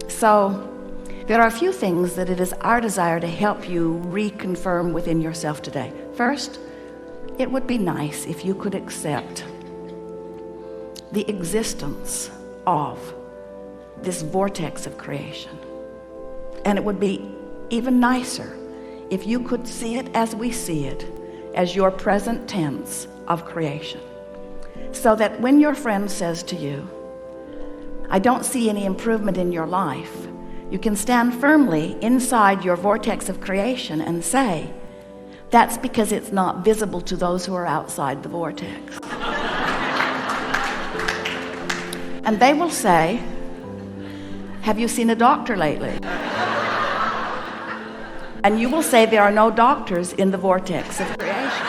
So there are a few things that it is our desire to help you reconfirm within yourself today. First, it would be nice if you could accept the existence of this vortex of creation. And it would be even nicer if you could see it as we see it, as your present tense of creation. So that when your friend says to you, I don't see any improvement in your life, you can stand firmly inside your vortex of creation and say, that's because it's not visible to those who are outside the vortex. And they will say, have you seen a doctor lately? And you will say there are no doctors in the vortex of creation.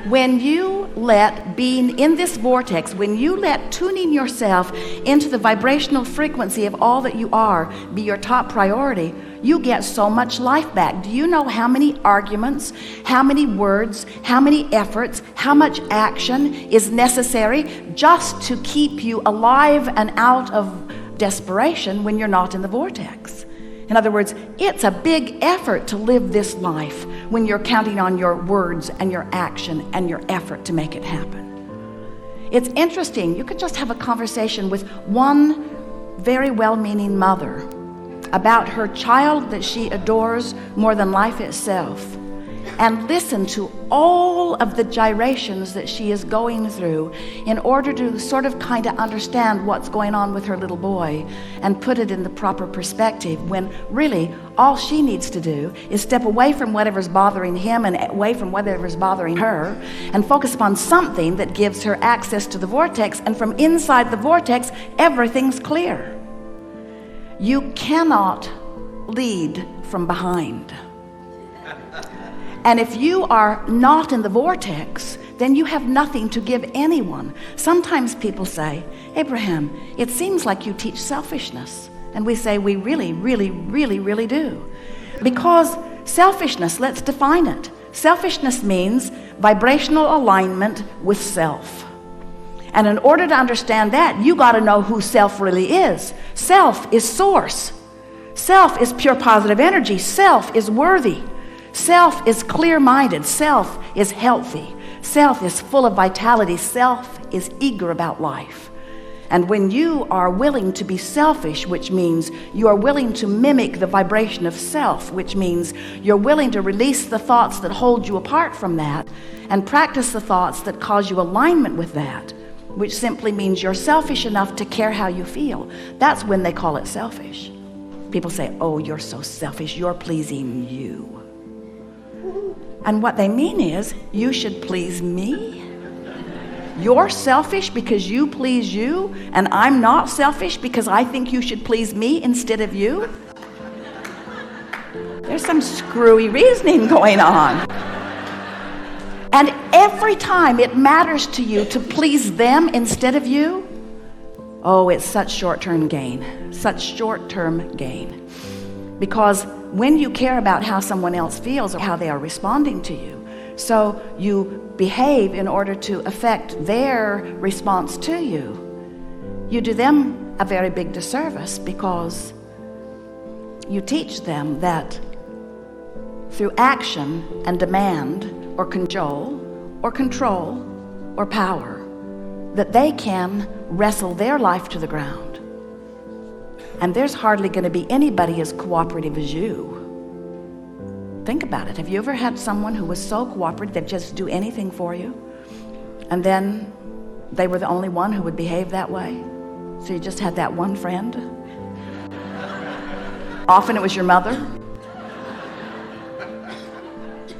When you let being in this vortex, when you let tuning yourself into the vibrational frequency of all that you are be your top priority, you get so much life back. Do you know how many arguments, how many words, how many efforts, how much action is necessary just to keep you alive and out of desperation when you're not in the vortex? In other words, it's a big effort to live this life when you're counting on your words and your action and your effort to make it happen. It's interesting, you could just have a conversation with one very well-meaning mother about her child that she adores more than life itself, and listen to all of the gyrations that she is going through in order to sort of kind of understand what's going on with her little boy and put it in the proper perspective, when really all she needs to do is step away from whatever's bothering him and away from whatever's bothering her and focus upon something that gives her access to the vortex, and from inside the vortex everything's clear. You cannot lead from behind. And if you are not in the vortex, then you have nothing to give anyone. Sometimes people say, Abraham, it seems like you teach selfishness. And we say, we really, really, really, really do. Because selfishness, let's define it. Selfishness means vibrational alignment with self. And in order to understand that, you got to know who self really is. Self is source. Self is pure positive energy. Self is worthy. Self is clear-minded. Self is healthy. Self is full of vitality. Self is eager about life. And when you are willing to be selfish, which means you are willing to mimic the vibration of self, which means you're willing to release the thoughts that hold you apart from that and practice the thoughts that cause you alignment with that, which simply means you're selfish enough to care how you feel. That's when they call it selfish. People say, oh, you're so selfish, you're pleasing you. And what they mean is, you should please me? You're selfish because you please you, and I'm not selfish because I think you should please me instead of you? There's some screwy reasoning going on. And every time it matters to you to please them instead of you, oh, it's such short-term gain, such short-term gain. Because when you care about how someone else feels or how they are responding to you, so you behave in order to affect their response to you, you do them a very big disservice, because you teach them that through action and demand or cajole or control or power, that they can wrestle their life to the ground. And there's hardly going to be anybody as cooperative as you. Think about it. Have you ever had someone who was so cooperative they'd just do anything for you, and then they were the only one who would behave that way? So you just had that one friend? Often it was your mother.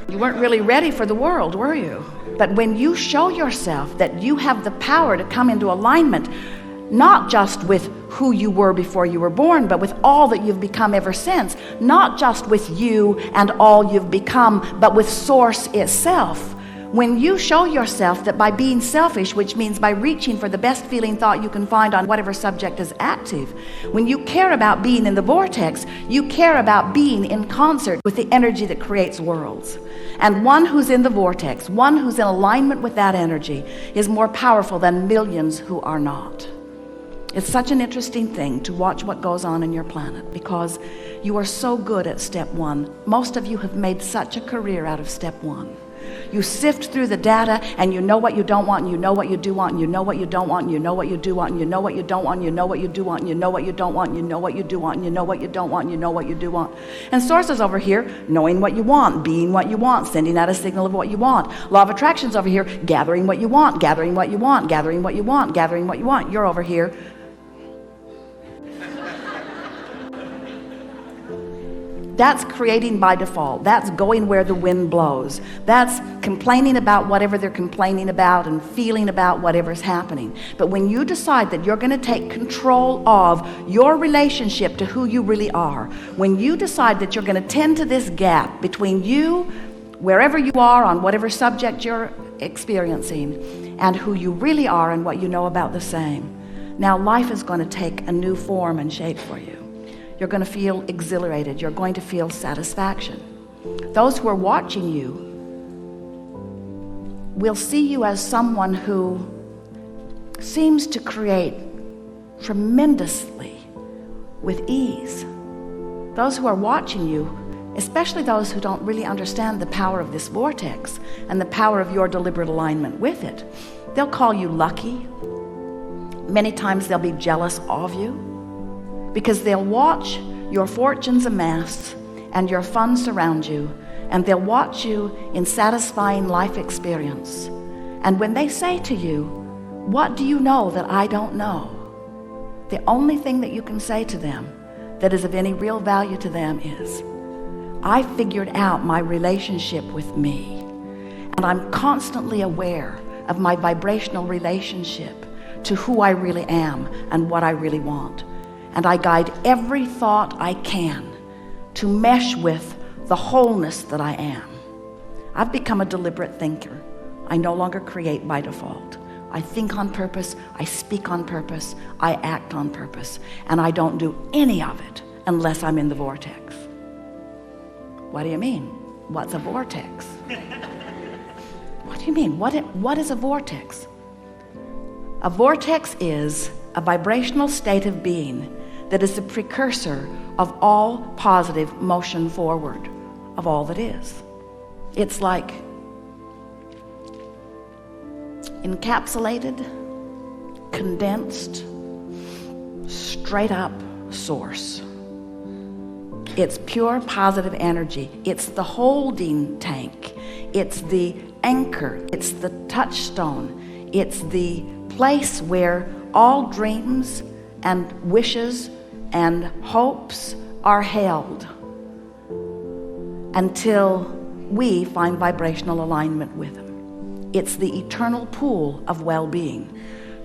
You weren't really ready for the world, were you? But when you show yourself that you have the power to come into alignment, not just with who you were before you were born, but with all that you've become ever since, not just with you and all you've become, but with Source itself, When you show yourself that by being selfish, which means by reaching for the best feeling thought you can find on whatever subject is active, when you care about being in the vortex, you care about being in concert with the energy that creates worlds. And one who's in the vortex, one who's in alignment with that energy, is more powerful than millions who are not. It's such an interesting thing to watch what goes on in your planet, because you are so good at step one. Most of you have made such a career out of step one. You sift through the data, and you know what you don't want, and you know what you do want, and you know what you don't want, and you know what you do want, and you know what you don't want, and you know what you do want, and you know what you don't want, and you know what you do want, and you know what you don't want, and you know what you do want. And Source is over here, knowing what you want, being what you want, sending out a signal of what you want. Law of Attraction's over here, gathering what you want, gathering what you want, gathering what you want, gathering what you want. You're over here. That's creating by default. That's going where the wind blows. That's complaining about whatever they're complaining about and feeling about whatever's happening. But when you decide that you're going to take control of your relationship to who you really are, when you decide that you're going to tend to this gap between you, wherever you are on whatever subject you're experiencing, and who you really are and what you know about the same, now life is going to take a new form and shape for you. You're going to feel exhilarated. You're going to feel satisfaction. Those who are watching you will see you as someone who seems to create tremendously with ease. Those who are watching you, especially those who don't really understand the power of this vortex and the power of your deliberate alignment with it, they'll call you lucky. Many times they'll be jealous of you, because they'll watch your fortunes amass and your funds surround you, and they'll watch you in satisfying life experience. And when they say to you, "What do you know that I don't know?" the only thing that you can say to them that is of any real value to them is, "I figured out my relationship with me, and I'm constantly aware of my vibrational relationship to who I really am and what I really want. And I guide every thought I can to mesh with the wholeness that I am." I've become a deliberate thinker. I no longer create by default. I think on purpose, I speak on purpose, I act on purpose, and I don't do any of it unless I'm in the vortex. What do you mean? What's a vortex? What do you mean? What is a vortex? A vortex is a vibrational state of being that is the precursor of all positive motion forward of all that is. It's like encapsulated, condensed, straight up source. It's pure positive energy. It's the holding tank. It's the anchor. It's the touchstone. It's the place where all dreams and wishes and hopes are held until we find vibrational alignment with them. It's the eternal pool of well-being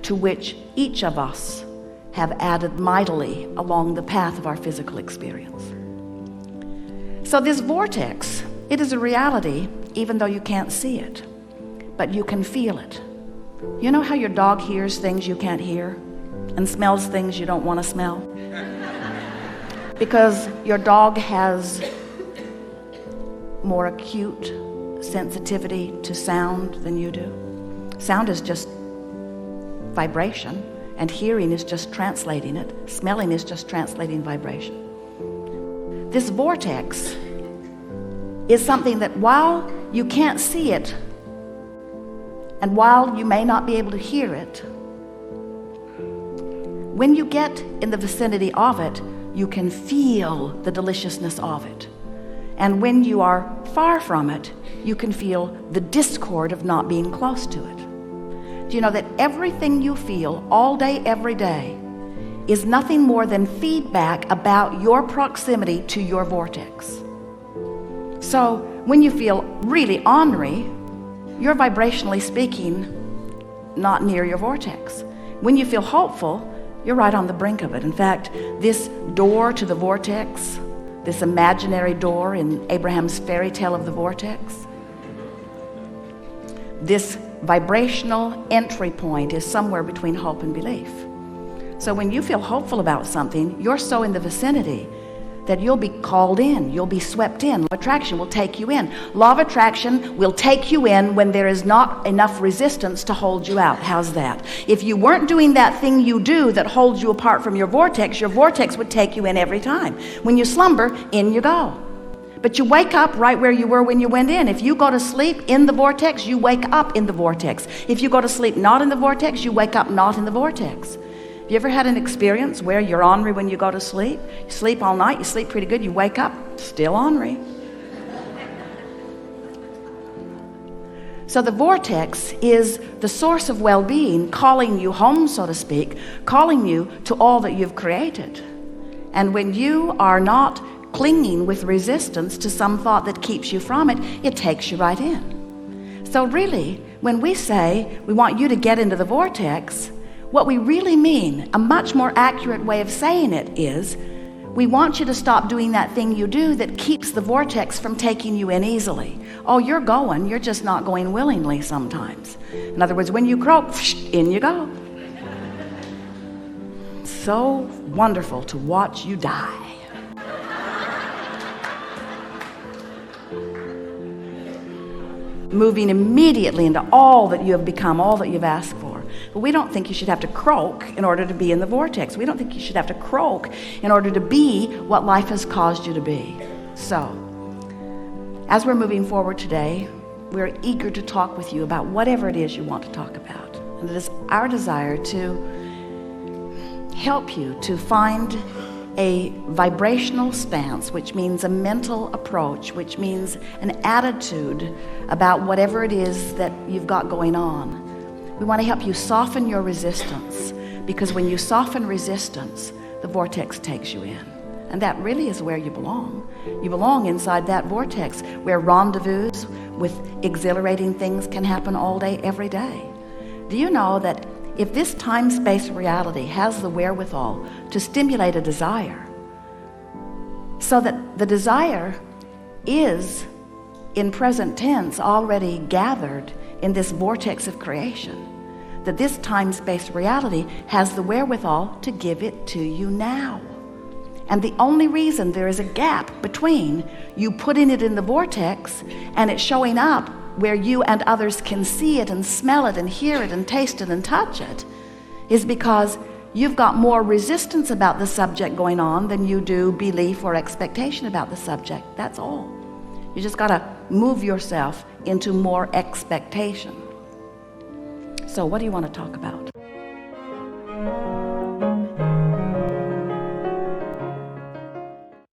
to which each of us have added mightily along the path of our physical experience. So this vortex, it is a reality even though you can't see it, but you can feel it. You know how your dog hears things you can't hear and smells things you don't want to smell? Because your dog has more acute sensitivity to sound than you do. Sound is just vibration, and hearing is just translating it. Smelling is just translating vibration. This vortex is something that while you can't see it, and while you may not be able to hear it, when you get in the vicinity of it, you can feel the deliciousness of it. And when you are far from it, you can feel the discord of not being close to it. Do you know that everything you feel all day, every day, is nothing more than feedback about your proximity to your vortex? So when you feel really ornery, you're vibrationally speaking not near your vortex. When you feel hopeful, you're right on the brink of it. In fact, this door to the vortex, this imaginary door in Abraham's fairy tale of the vortex, this vibrational entry point is somewhere between hope and belief. So when you feel hopeful about something, you're so in the vicinity that you'll be called in, you'll be swept in. Law of attraction will take you in. Law of attraction will take you in when there is not enough resistance to hold you out. How's that? If you weren't doing that thing you do that holds you apart from your vortex would take you in every time. When you slumber, in you go. But you wake up right where you were when you went in. If you go to sleep in the vortex, you wake up in the vortex. If you go to sleep not in the vortex, you wake up not in the vortex. Have you ever had an experience where you're ornery when you go to sleep? You sleep all night, you sleep pretty good, you wake up, still ornery. So the vortex is the source of well-being, calling you home, so to speak, calling you to all that you've created. And when you are not clinging with resistance to some thought that keeps you from it, it takes you right in. So really, when we say we want you to get into the vortex, what we really mean, a much more accurate way of saying it is, we want you to stop doing that thing you do that keeps the vortex from taking you in easily. Oh, you're going, you're just not going willingly sometimes. In other words, when you croak, in you go. So wonderful to watch you die. Moving immediately into all that you have become, all that you've asked for. But we don't think you should have to croak in order to be in the vortex. We don't think you should have to croak in order to be what life has caused you to be. So, as we're moving forward today, we're eager to talk with you about whatever it is you want to talk about. And it is our desire to help you to find a vibrational stance, which means a mental approach, which means an attitude about whatever it is that you've got going on. We want to help you soften your resistance, because when you soften resistance, the vortex takes you in. And that really is where you belong. You belong inside that vortex where rendezvous with exhilarating things can happen all day, every day. Do you know that if this time-space reality has the wherewithal to stimulate a desire, so that the desire is, in present tense, already gathered in this vortex of creation, that this time-space reality has the wherewithal to give it to you now. And the only reason there is a gap between you putting it in the vortex and it showing up where you and others can see it and smell it and hear it and taste it and touch it is because you've got more resistance about the subject going on than you do belief or expectation about the subject. That's all. You just got to move yourself into more expectation. So what do you want to talk about?